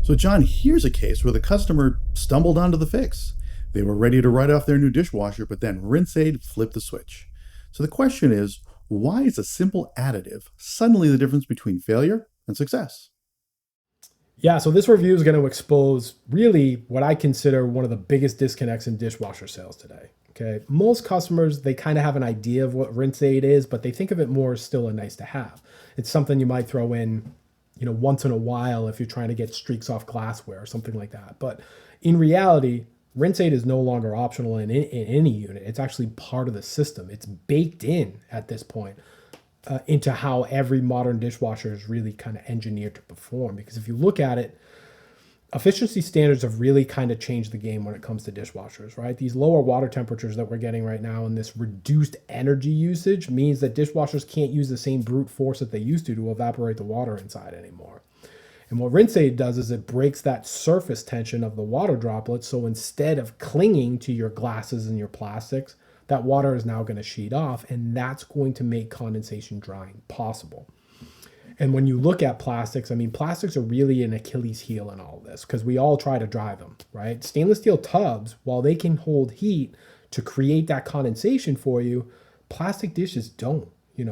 So, John, here's a case where the customer stumbled onto the fix. They were ready to write off their new dishwasher, but then Rinse-Aid flipped the switch. So the question is, why is a simple additive suddenly the difference between failure and success? Yeah, so this review is going to expose really what I consider one of the biggest disconnects in dishwasher sales today. Okay, most customers they kind of have an idea of what rinse aid is, but they think of it more as still a nice to have. It's something you might throw in, once in a while if you're trying to get streaks off glassware or something like that. But in reality, rinse aid is no longer optional in any unit. It's actually part of the system. It's baked in at this point into how every modern dishwasher is really kind of engineered to perform. Because if you look at it, efficiency standards have really kind of changed the game when it comes to dishwashers, right? These lower water temperatures that we're getting right now and this reduced energy usage means that dishwashers can't use the same brute force that they used to evaporate the water inside anymore. And what rinse aid does is it breaks that surface tension of the water droplets. So instead of clinging to your glasses and your plastics, that water is now going to sheet off, and that's going to make condensation drying possible. And when you look at plastics, I mean, plastics are really an Achilles heel in all of this because we all try to dry them, right? Stainless steel tubs, while they can hold heat to create that condensation for you, plastic dishes don't,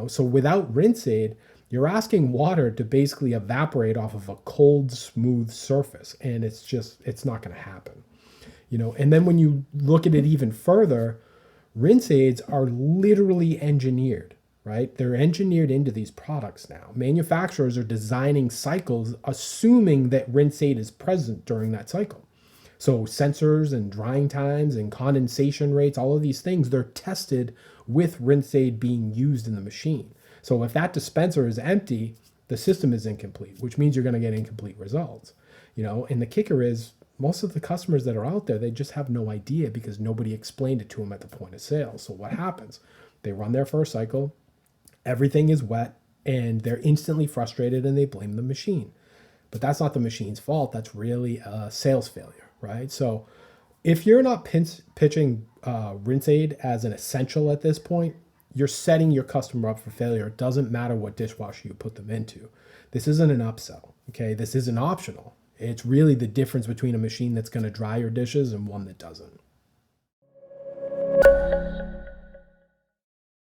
So without rinse aid, you're asking water to basically evaporate off of a cold, smooth surface, and it's not going to happen, And then when you look at it even further, rinse aids are literally engineered, right? They're engineered into these products now. Manufacturers are designing cycles assuming that rinse aid is present during that cycle. So sensors and drying times and condensation rates, all of these things, they're tested with rinse aid being used in the machine. So if that dispenser is empty, the system is incomplete, which means you're going to get incomplete results. And the kicker is most of the customers that are out there, they just have no idea because nobody explained it to them at the point of sale. So what happens? They run their first cycle, everything is wet, and they're instantly frustrated and they blame the machine. But that's not the machine's fault. That's really a sales failure, right? So if you're not pitching rinse aid as an essential at this point, you're setting your customer up for failure. It doesn't matter what dishwasher you put them into. This isn't an upsell, okay? This isn't optional. It's really the difference between a machine that's going to dry your dishes and one that doesn't.